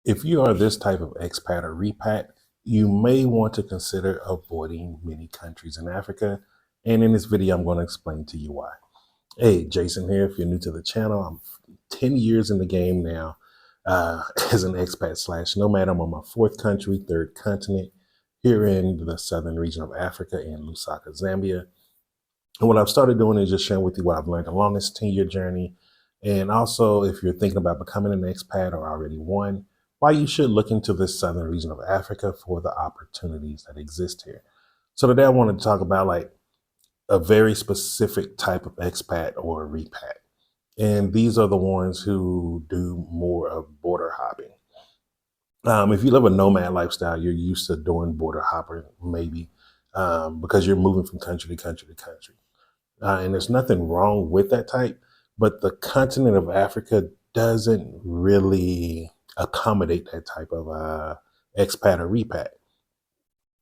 If you are this type of expat or repat, you may want to consider avoiding many countries in Africa. And in this video, I'm going to explain to you why. Hey, Jason here. If you're new to the channel, I'm 10 years in the game now as an expat slash nomad. I'm on my fourth country, third continent, here in the southern region of Africa in Lusaka, Zambia. And what I've started doing is just sharing with you what I've learned along this 10-year journey. And also, if you're thinking about becoming an expat or already one, why you should look into this southern region of Africa for the opportunities that exist here. So today I wanted to talk about like a very specific type of expat or repat. And these are the ones who do more of border hopping. If you live a nomad lifestyle, you're used to doing border hopping, maybe because you're moving from country to country to country. And there's nothing wrong with that type, but the continent of Africa doesn't really accommodate that type of expat or repat.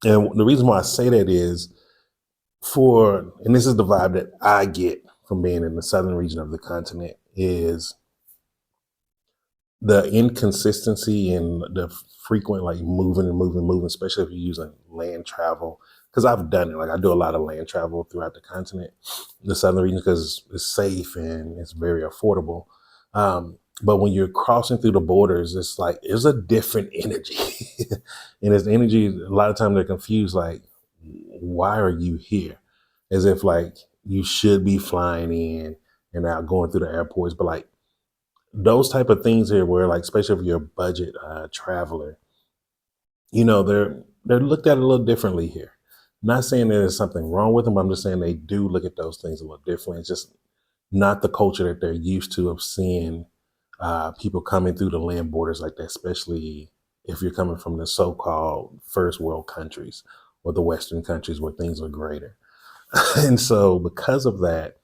And the reason why I say that is and this is the vibe that I get from being in the southern region of the continent, is the inconsistency and the frequent like moving, especially if you're using land travel. Because I've done it, like I do a lot of land travel throughout the continent, the southern region, because it's safe and it's very affordable. But when you're crossing through the borders, it's like there's a different energy, and it's energy. A lot of times they're confused, like, why are you here? As if like you should be flying in and out, going through the airports, but like those type of things here where like especially if you're a budget traveler, they're looked at a little differently here. Not saying there's something wrong with them, I'm just saying they do look at those things a little differently. It's just not the culture that they're used to of seeing people coming through the land borders like that, especially if you're coming from the so-called first world countries or the western countries where things are greater. And so because of that,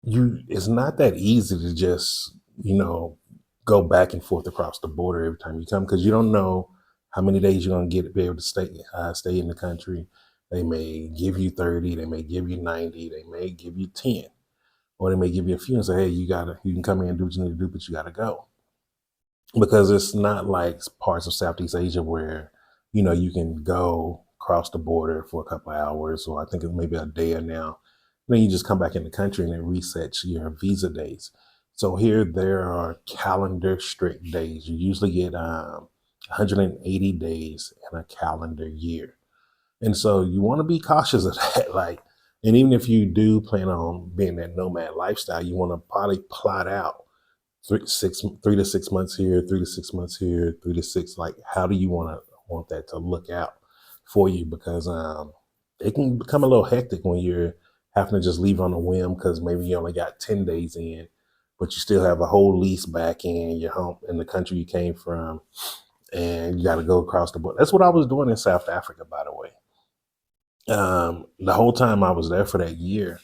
it's not that easy to just go back and forth across the border every time you come, because you don't know how many days you're going to be able to stay in the country. They may give you 30, they may give you 90, they may give you 10, or they may give you a few and say, hey, you can come in and do what you need to do, but you gotta go. Because it's not like parts of Southeast Asia where you can go cross the border for a couple of hours, or I think it may be a day or now. Then you just come back in the country and it resets your visa days. So here there are calendar strict days. You usually get 180 days in a calendar year. And so you want to be cautious of that. Like, and even if you do plan on being that nomad lifestyle, you want to probably plot out 3 to 6 months here, 3 to 6 months here, 3 to 6. Like, how do you want that to look out for you? Because it can become a little hectic when you're having to just leave on a whim because maybe you only got 10 days in, but you still have a whole lease back in your home in the country you came from, and you got to go across the border. That's what I was doing in South Africa, by the way. The whole time I was there for that year,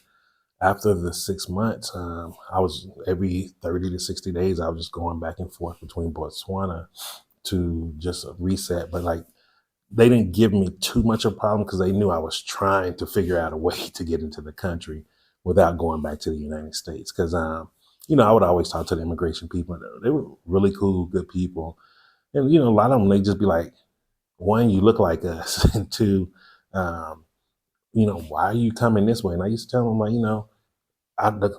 after the 6 months, I was every 30 to 60 days, I was just going back and forth between Botswana to just reset. But like, they didn't give me too much of a problem because they knew I was trying to figure out a way to get into the country without going back to the United States. Because, I would always talk to the immigration people. They were really cool, good people. And, a lot of them, they just be like, one, you look like us. And two, um, why are you coming this way? And I used to tell them,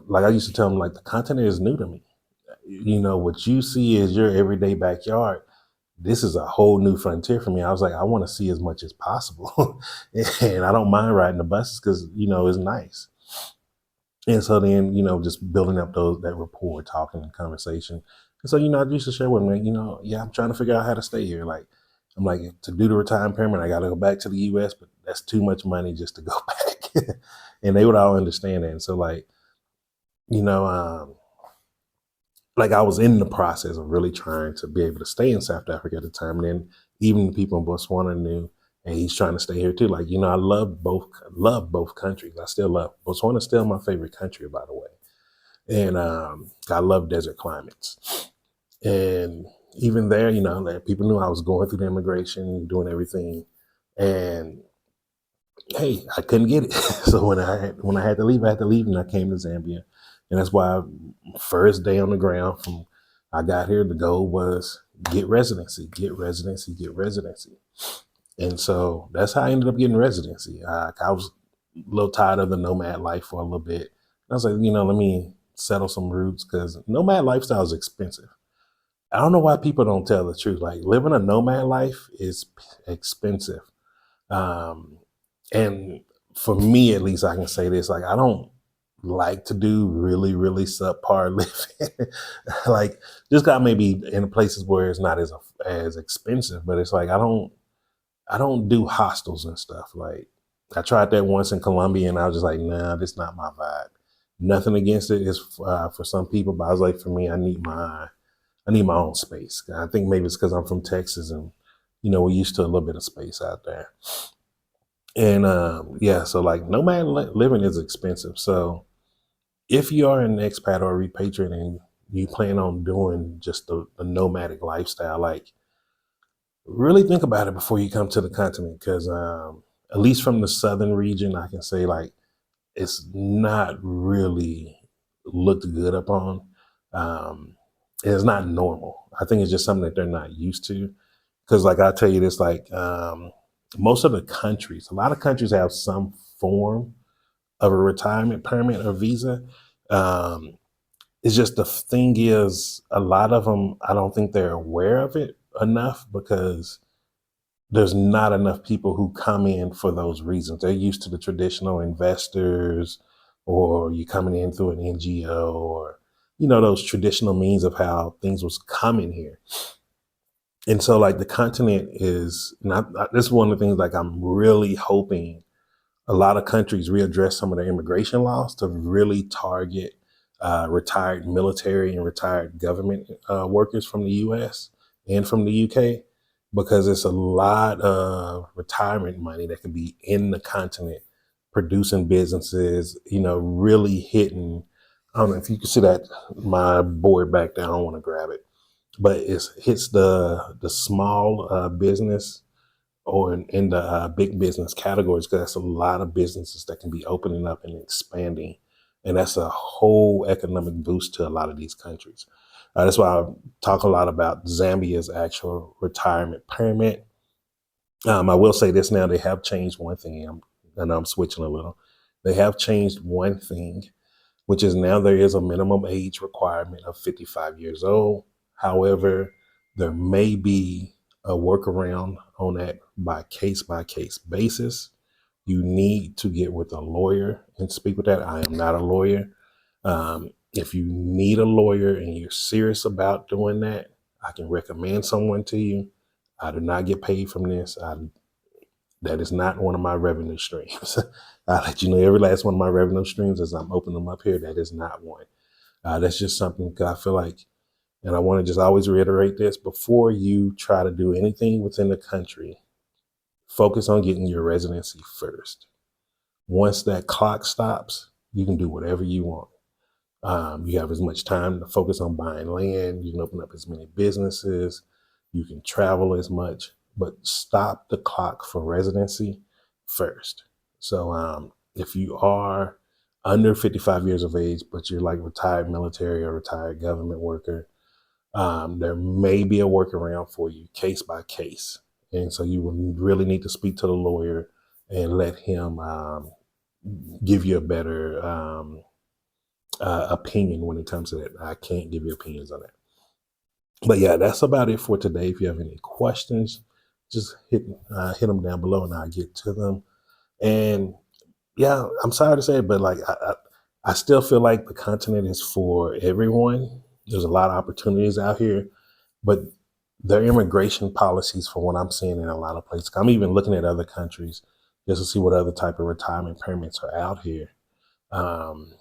like, I used to tell them, like, the continent is new to me. What you see is your everyday backyard. This is a whole new frontier for me. I was like, I want to see as much as possible. And I don't mind riding the buses because, it's nice. And so then, just building up that rapport, talking and conversation. And so, I used to share with them, yeah, I'm trying to figure out how to stay here. Like, I'm like, to do the retirement payment, I got to go back to the US, but that's too much money just to go back. And they would all understand that. And so, like, you know, um, like I was in the process of really trying to be able to stay in South Africa at the time. And then even the people in Botswana knew, and he's trying to stay here too. Like, I love both countries. I still love Botswana, still my favorite country, by the way. And I love desert climates. And even there, that people knew I was going through the immigration, doing everything. And hey, I couldn't get it. So when I had to leave, I had to leave, and I came to Zambia. And that's why first day on the ground, I got here, the goal was get residency, get residency, get residency. And so that's how I ended up getting residency. I was a little tired of the nomad life for a little bit. I was like, let me settle some roots because nomad lifestyle is expensive. I don't know why people don't tell the truth. Like living a nomad life is expensive. Um, and for me, at least, I can say this: like, I don't like to do really, really subpar living. Like, just got maybe in places where it's not as expensive, but it's like I don't do hostels and stuff. Like, I tried that once in Colombia, and I was just like, nah, this not my vibe. Nothing against it is for some people, but I was like, for me, I need my own space. I think maybe it's because I'm from Texas, and we're used to a little bit of space out there. And yeah, so like nomad living is expensive. So if you are an expat or a repatriate and you plan on doing just the nomadic lifestyle, like really think about it before you come to the continent, because at least from the southern region, I can say like it's not really looked good upon. Um, it's not normal. I think it's just something that they're not used to. Because, like, I'll tell you this, like, most of the countries, a lot of countries have some form of a retirement permit or visa. Um, it's just the thing is, a lot of them, I don't think they're aware of it enough because there's not enough people who come in for those reasons. They're used to the traditional investors, or you coming in through an NGO, or those traditional means of how things was coming here. And so, like, the continent is not. This is one of the things. Like, I'm really hoping a lot of countries readdress some of their immigration laws to really target retired military and retired government workers from the U.S. and from the U.K. because it's a lot of retirement money that can be in the continent, producing businesses. Really hitting. I don't know if you can see that my board back there. I don't want to grab it, but it hits the small business or in the big business categories, because that's a lot of businesses that can be opening up and expanding, and that's a whole economic boost to a lot of these countries. That's why I talk a lot about Zambia's actual retirement permit. I will say this now: they have changed one thing, and I'm switching a little. They have changed one thing, which is now there is a minimum age requirement of 55 years old. However, there may be a workaround on that by case basis. You need to get with a lawyer and speak with that. I am not a lawyer. If you need a lawyer and you're serious about doing that, I can recommend someone to you. I do not get paid from this. That is not one of my revenue streams. I'll let you know every last one of my revenue streams as I'm opening them up here. That is not one. That's just something I feel like, and I want to just always reiterate this: before you try to do anything within the country, focus on getting your residency first. Once that clock stops, you can do whatever you want. You have as much time to focus on buying land. You can open up as many businesses. You can travel as much, but stop the clock for residency first. So if you are under 55 years of age, but you're like retired military or retired government worker, there may be a workaround for you case by case. And so you will really need to speak to the lawyer and let him give you a better opinion when it comes to that. I can't give you opinions on that. But yeah, that's about it for today. If you have any questions, just hit them down below and I'll get to them. And yeah, I'm sorry to say it, but like I still feel like the continent is for everyone. There's a lot of opportunities out here, but their immigration policies, for what I'm seeing in a lot of places, I'm even looking at other countries just to see what other type of retirement permits are out here. Um,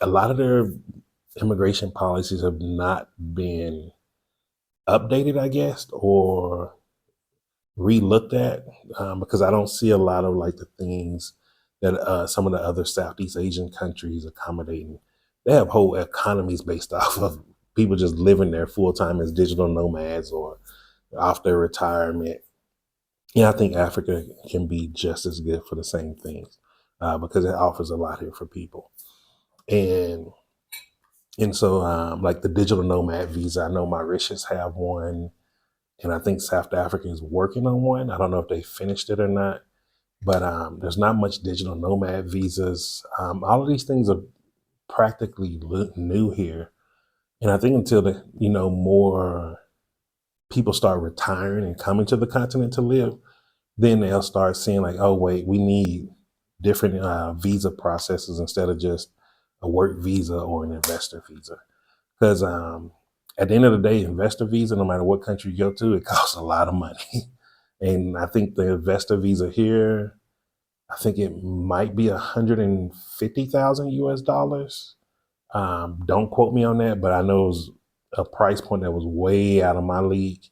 a lot of their immigration policies have not been updated, I guess, or re-looked at, because I don't see a lot of like the things that some of the other Southeast Asian countries accommodating. They have whole economies based off of people just living there full time as digital nomads or off their retirement. Yeah, I think Africa can be just as good for the same things because it offers a lot here for people. And And so, like the digital nomad visa, I know Mauritius have one, and I think South Africa is working on one. I don't know if they finished it or not, but there's not much digital nomad visas. All of these things are practically new here, and I think until the more people start retiring and coming to the continent to live, then they'll start seeing like, oh wait, we need different visa processes instead of just a work visa or an investor visa. Because at the end of the day, investor visa, no matter what country you go to, it costs a lot of money. And I think the investor visa here, I think it might be 150,000 US dollars. Don't quote me on that, but I know it was a price point that was way out of my league.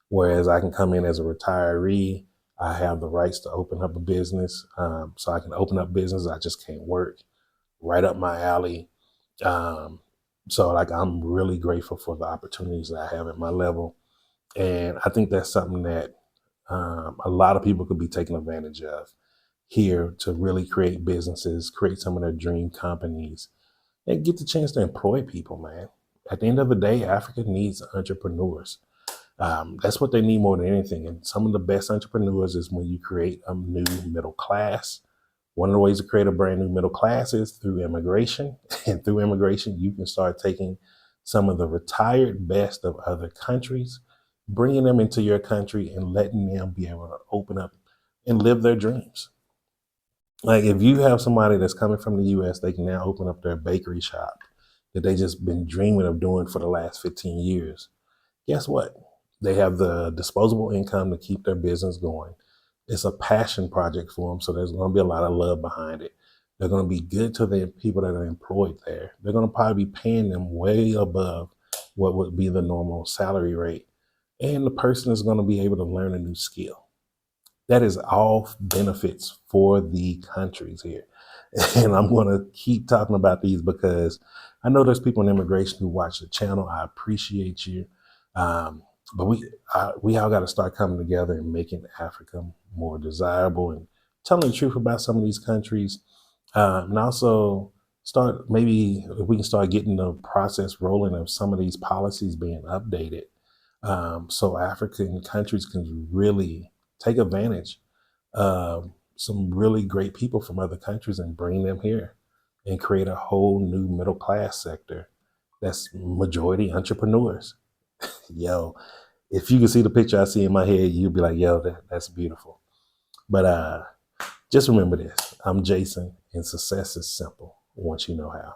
Whereas I can come in as a retiree, I have the rights to open up a business. So I can open up business. I just can't work. Right up my alley. Um, so like I'm really grateful for the opportunities that I have at my level. And I think that's something that a lot of people could be taking advantage of here to really create businesses, create some of their dream companies, and get the chance to employ people, man. At the end of the day, Africa needs entrepreneurs. That's what they need more than anything. And some of the best entrepreneurs is when you create a new middle class. One of the ways to create a brand new middle class is through immigration. And through immigration, you can start taking some of the retired best of other countries, bringing them into your country and letting them be able to open up and live their dreams. Like if you have somebody that's coming from the US, they can now open up their bakery shop that they just been dreaming of doing for the last 15 years. Guess what? They have the disposable income to keep their business going. It's a passion project for them, so there's going to be a lot of love behind it. They're going to be good to the people that are employed there. They're going to probably be paying them way above what would be the normal salary rate. And the person is going to be able to learn a new skill. That is all benefits for the countries here. And I'm going to keep talking about these because I know there's people in immigration who watch the channel. I appreciate you. But we all got to start coming together and making Africa more desirable and telling the truth about some of these countries. And also start maybe if we can start getting the process rolling of some of these policies being updated, so African countries can really take advantage of some really great people from other countries and bring them here and create a whole new middle class sector that's majority entrepreneurs. Yo, if you can see the picture I see in my head, you'll be like, yo, that's beautiful. But just remember this, I'm Jason, and success is simple once you know how.